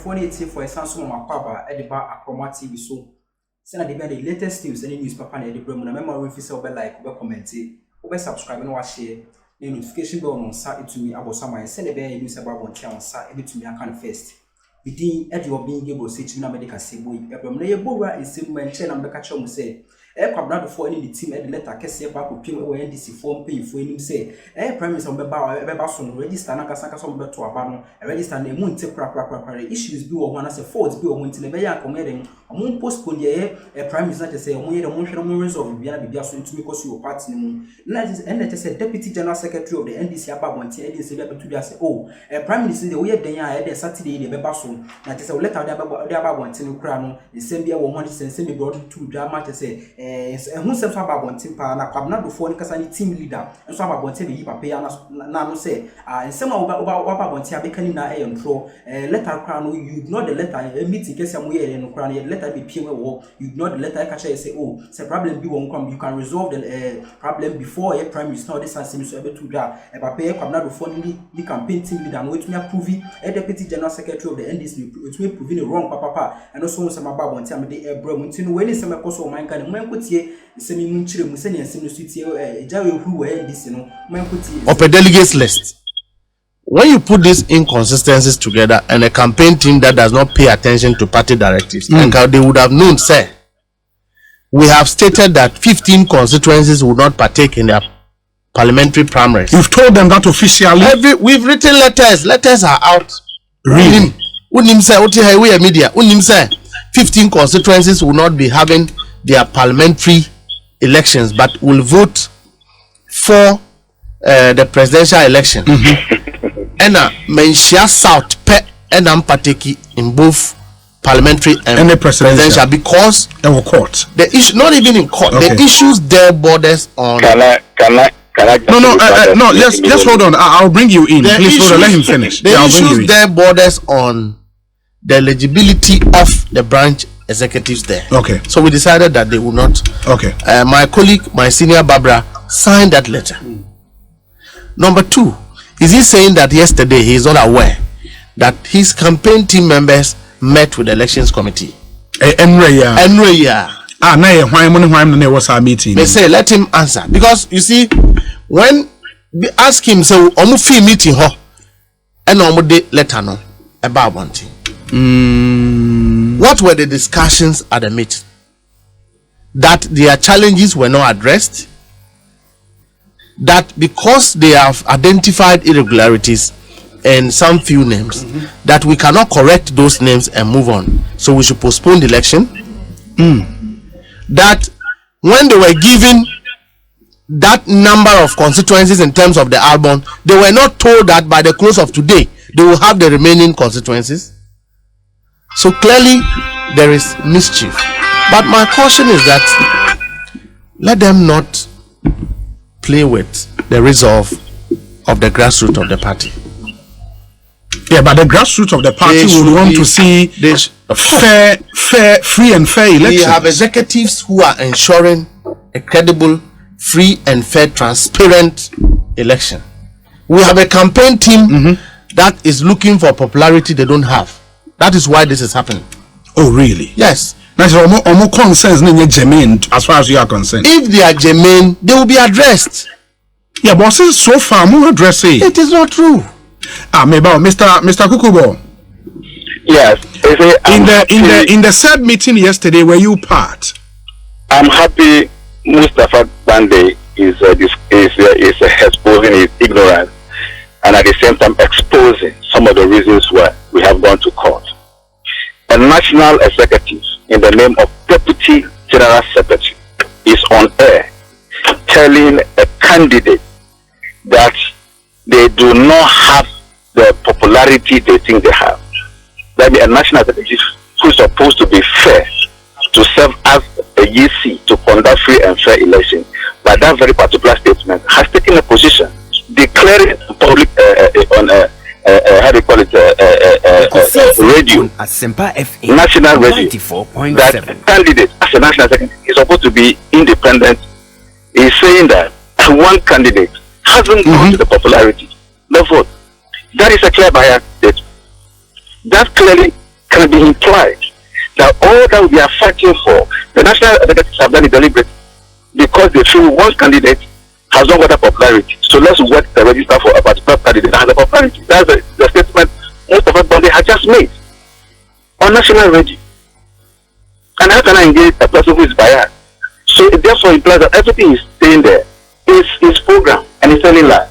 2018 for a Samsung Makwaba, Ediba Akroma TV. So, send the latest news, any newspaper, and the Bremen. Remember, if you say, like, comment, subscribe, and share. The notification bell on site to me about someone. Send a bear news about one town site, to me. I can first. Within Edward being able to say to America, say, boy, Bora is similar and chain and Becca say. Not before any team at the letter Cassia back with Pim or NDC form pay for him say, Primaries on Bebason register Nakasaka some to Abano, a register the moon take issues do one as a fourth bill when Tinebeya committing a moon postpone a Primaries not to say, only the motion of Vienna Biaso to because you are party moon. And let us say Deputy General Secretary of the NDC about one NDC to say, oh, a Prime Minister the way they are Saturday the Bebason, that is a letter about one Tenokrano, the same year one semi brought to drama to say. Who said about one team na kwabna do for nkasa ni team leader nso about one team yi papa ya na no say nsema about one team abeka ni na e ntro letter kra no you ignore the letter meeting kese am ye no kra no letter be pm wo you ignore the letter ka say oh say problem be won come you can resolve the problem before a prime minister this answer so ebe to da papa ya kwabna do for ni campaign team leader no wetumi approve a deputy general secretary of the NDC wetumi prove the wrong papa and also some about one team dey ebro munti no we ni some koso man kan of a delegates list. When you put these inconsistencies together and a campaign team that does not pay attention to party directives, and they would have known, sir, we have stated that 15 constituencies will not partake in their parliamentary primaries. You've told them that officially? We've written letters. Letters are out. Really? Unim say, media. Unim say, 15 constituencies will not be having their parliamentary elections, but will vote for the presidential election. And Menshia South pe and partake in both parliamentary and presidential because court. The issue not even in court. Okay. The issues their borders on. Can I? No. Just hold on. I'll bring you in. Please hold on. Let him finish. The issues their borders on the eligibility of the branch executives there. Okay. So we decided that they would not. Okay. My colleague, my senior Barbara, signed that letter. Number two, is he saying that yesterday he is not aware that his campaign team members met with the elections committee? Enreya. Why was our meeting? They say let him answer because you see when we ask him so omu meeting ho and omu de letter no about one thing. What were the discussions at the meeting? That their challenges were not addressed. That because they have identified irregularities in some few names, that we cannot correct those names and move on. So we should postpone the election. That when they were given that number of constituencies in terms of the album, they were not told that by the close of today they will have the remaining constituencies. So clearly there is mischief. But my caution is that let them not play with the resolve of the grassroots of the party. Yeah, but the grassroots of the party will want to see fair, free and fair elections. We have executives who are ensuring a credible, free and fair, transparent election. We have a campaign team that is looking for popularity they don't have. That is why this is happening. Oh, really? Yes. That's more concerns germane as far as you are concerned. If they are germane, they will be addressed. Yeah, but since so far, more addressing. It is not true. Maybe Mr. Kukubo. Yes. In the said meeting yesterday, were you part? I'm happy Mustafa Bande is exposing his ignorance and at the same time exposing some of the reasons why we have gone to court. A national executive in the name of Deputy General Secretary is on air telling a candidate that they do not have the popularity they think they have. That a national executive who is supposed to be fair, to serve as a GC to conduct free and fair election, but that very particular statement has taken a position declaring public on how do you call it radio, national radio, that candidate as a national secretary is supposed to be independent. Is saying that one candidate hasn't gone to the popularity, the vote. That is a clear bias statement. That clearly can be implied that all that we are fighting for, the national executives have done it deliberately because they feel one candidate has not got the popularity. So let's work the register for a particular candidate that has the popularity. That's the statement Mustafa Bande has just made on national radio. And how can I engage a person who is biased? So it therefore implies that everything is staying there. It's programmed and it's telling lies.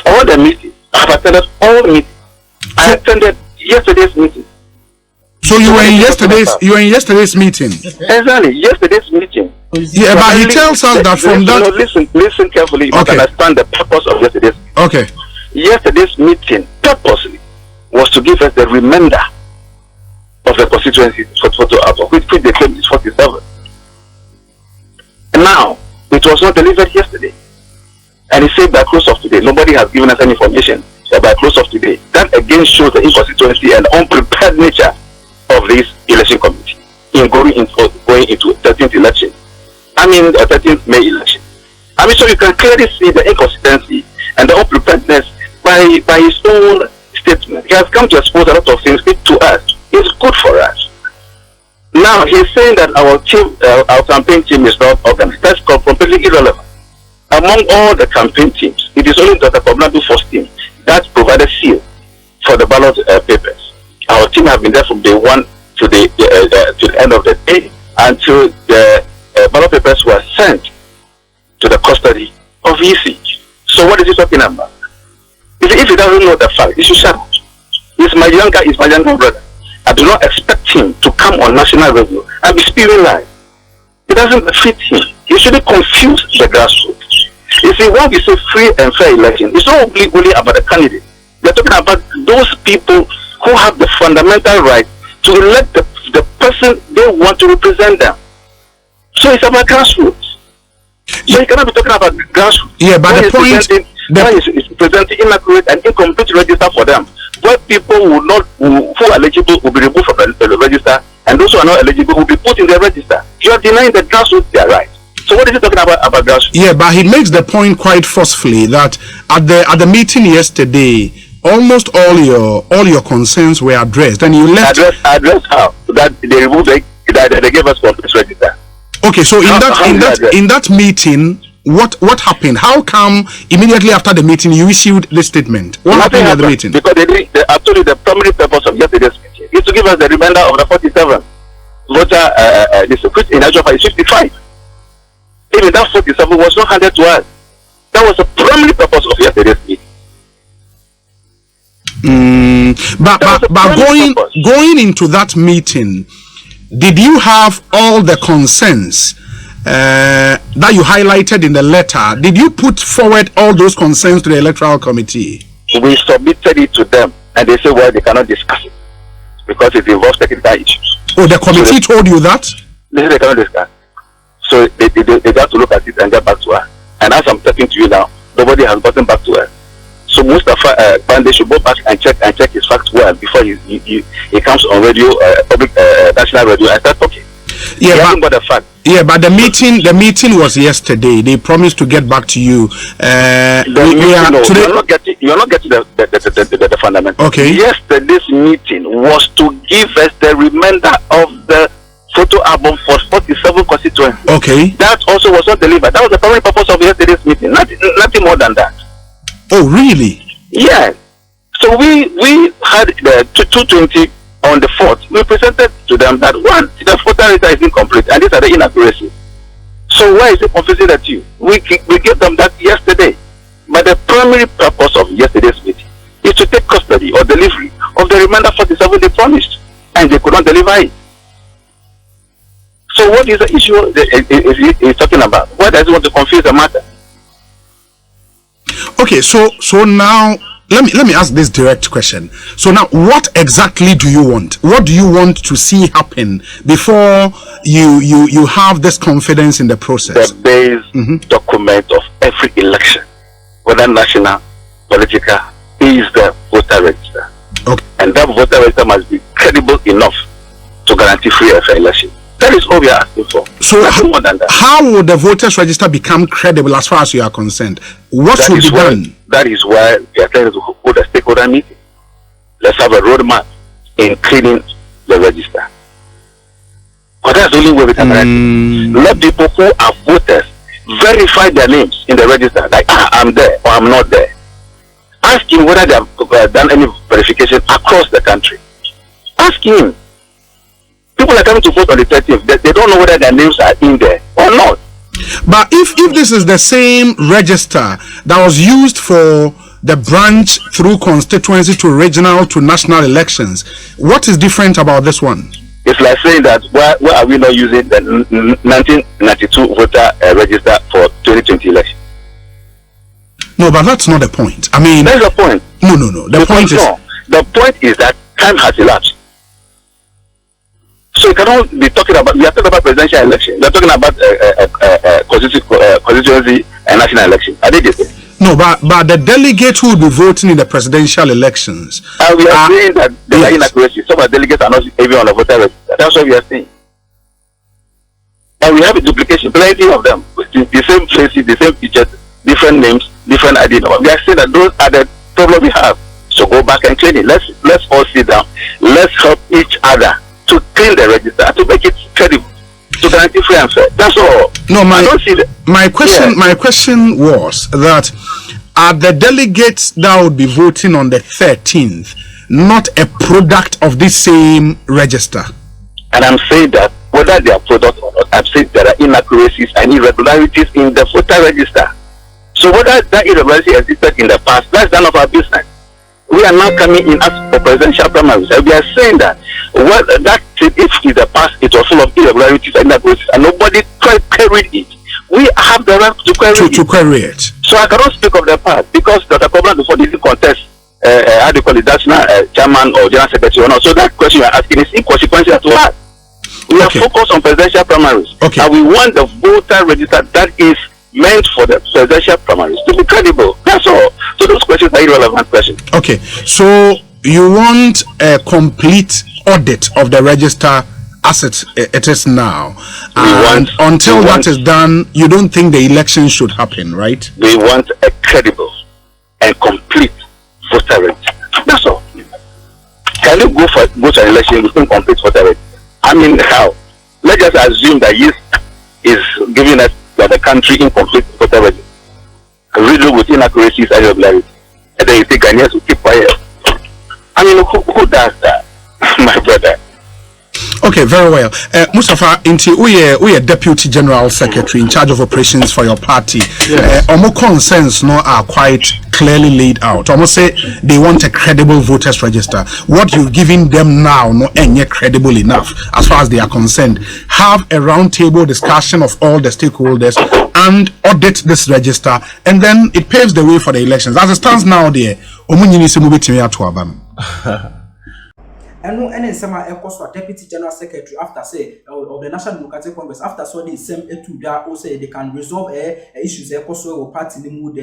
All the meetings, I have attended all meetings. I attended yesterday's meeting. So you were in yesterday's meeting. Exactly, yesterday's meeting. Yeah, but he tells us that from that. Listen carefully. You can understand the purpose of yesterday's meeting. Okay. Yesterday's meeting purposely was to give us the remainder of the constituency for photo album, which they claim is 47. And now it was not delivered yesterday, and he said by close of today. Nobody has given us any information by close of today. That again shows the inconsistency and unprepared nature of this election committee in going into 13th election. I mean, 13th May election. I mean, so you can clearly see the inconsistency and the unpreparedness by his own statement. He has come to expose a lot of things to us. It's good for us. Now he's saying that our team, our campaign team is not organized. That's completely irrelevant. Among all the campaign teams, it is only Dr. Kobnadu first team that provided seal for the ballot papers. Our team have been there from day one to the end of the day until the ballot papers were sent to the custody of EC. So what is he talking about? If he doesn't know the fact, he should shut up. He's my younger brother. I do not expect him to come on national radio and be spewing lies. It doesn't fit him. He shouldn't confuse the grassroots. You see, when we say free and fair election, it's not only about the candidate. We're talking about those people who have the fundamental right to elect the person they want to represent them. So it's about grassroots. So you cannot be talking about grassroots. Yeah, but the point is presenting inaccurate and incomplete register for them, where people who are eligible will be removed from the register, and those who are not eligible will be put in the register. You are denying the grassroots their right. So what is he talking about grassroots? Yeah, but he makes the point quite forcefully that at the meeting yesterday, almost all your concerns were addressed, and you left. Address how? That they removed that they gave us complete register. Okay, so in that meeting, what happened? How come immediately after the meeting you issued this statement? What happened at the meeting? Because actually the primary purpose of yesterday's meeting is to give us the remainder of the 47 voter which in actual fact is 55. Even that 47 was not handed to us. That was the primary purpose of yesterday's meeting. But going into that meeting, did you have all the concerns that you highlighted in the letter? Did you put forward all those concerns to the electoral committee? We submitted it to them, and they said, well, they cannot discuss it because it involves technical issues. Oh, the committee told you that? They said they cannot discuss. So they have to look at it and get back to us. And as I'm talking to you now, nobody has gotten back to us. So Mustafa Bande should go back and check his facts well before he comes on radio, public national radio, and start talking. Yeah, but the meeting was yesterday. They promised to get back to you. You're not getting the fundamental. Okay. Yesterday's meeting was to give us the remainder of the photo album for 47 constituencies. Okay. That also was not delivered. That was the primary purpose of yesterday's meeting. Nothing more than that. Oh, really? Yeah. So we had the 220 on the 4th. We presented to them that one, the photo data is incomplete, and these are the inaccuracies. So why is it confusing that you? We gave them that yesterday. But the primary purpose of yesterday's meeting is to take custody or delivery of the remainder 47 they promised, and they could not deliver it. So what is the issue he's talking about? Why does he want to confuse the matter? Okay, so now let me ask this direct question. So now, what exactly do you want? What do you want to see happen before you have this confidence in the process? The base document of every election, whether national, political, is the voter register. Okay. And that voter register must be credible enough to guarantee free and fair election. That is all we are asking for. So how would the voters register become credible as far as you are concerned? What should be done? That is why we are trying to hold a stakeholder meeting. Let's have a roadmap in cleaning the register. Because that's the only way we can correct it. Let people who are voters verify their names in the register, like, I'm there or I'm not there. Ask him whether they have done any verification across the country. Ask him. People are coming to vote on the 30th. They don't know whether their names are in there or not. But if this is the same register that was used for the branch through constituency to regional to national elections, what is different about this one? It's like saying that why are we not using the 1992 voter register for 2020 election? No, but that's not the point. I mean, that's the point. No. The point is that time has elapsed. So you cannot be talking about. We are talking about presidential election. We are talking about constituency and national election. Are they the same? No, but the delegates who will be voting in the presidential elections. We are saying that there are inaccuracies. Some of the delegates are not even on the voter register. That's what we are saying. And we have a duplication, plenty of them, the same faces, the same features, different names, different ID numbers. We are saying that those are the problems we have. So go back and clean it. Let's all sit down. Let's help each other to clean the register, to make it credible, to guarantee free and fair. That's all. No, I don't see my question was that are the delegates that would be voting on the 13th not a product of this same register? And I'm saying that whether they are product or not, I'm saying there are inaccuracies and irregularities in the voter register. So whether that irregularity existed in the past, that's none of our business. We are now coming in as for presidential primaries, and we are saying that if in the past it was full of irregularities and inaccuracies and nobody queried it, we have the right to query it. So I cannot speak of the past because Dr. Koblan before didn't contest how do you call it, national chairman or general secretary or not. So that question you are asking is inconsequential to us. We are focused on presidential primaries, and we want the voter register that is meant for the presidential primaries to be credible. That's all. So those questions are irrelevant questions. Okay, so you want a complete audit of the register as it is now, and until that is done, you don't think the election should happen, right? We want a credible and complete voter register. That's all. Can you go to an election with incomplete voter register? I mean, how? Let's just assume that yes is giving us the country incomplete voter register, riddled with inaccuracies and irregularities, and then you think Ghanaians will keep quiet. I mean, who does that, my brother? Okay, very well. Mustafa, we are Deputy General Secretary in charge of operations for your party. Our concerns are quite clearly laid out. Almost say they want a credible voters register. What you've given them now not any credible enough as far as they are concerned. Have a roundtable discussion of all the stakeholders and audit this register, and then it paves the way for the elections. As it stands now, there. And no, and some are Deputy General Secretary after say of the National Democratic Congress after so the same to that also they can resolve issues or party the mood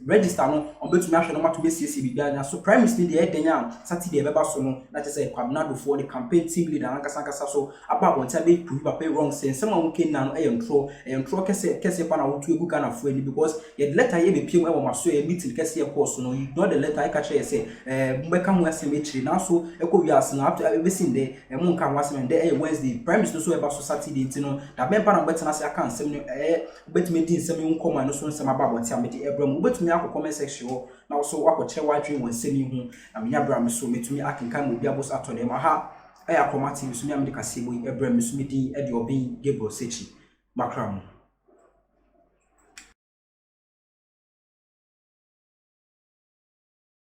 register no on betu me no to be CC bi so prime minister the Edenya Saturday beba so no that is a kwabna before the campaign team leader ankasa so about one time be prove pay wrong say some won ken na no entro kese pa na wotu egu Ghana for any because the letter ye be piem e wo maso e meeting kese e course no you know the letter I catch say mbeka ho asem e na so we are seeing after everything there, and moon can was there Wednesday. Prime Minister so about Saturday, you know, that member of better as I can send you bet me din some young command, no son some about what I'm with Abram, but me a comment section now so what could share white dream when sending home. I mean, Abram so me to me, I can come with Diabos after them. Aha, I are commating with me, America Sibu, Abram, Miss Meeting, Eddie or being Gabriel Sechi, Macram.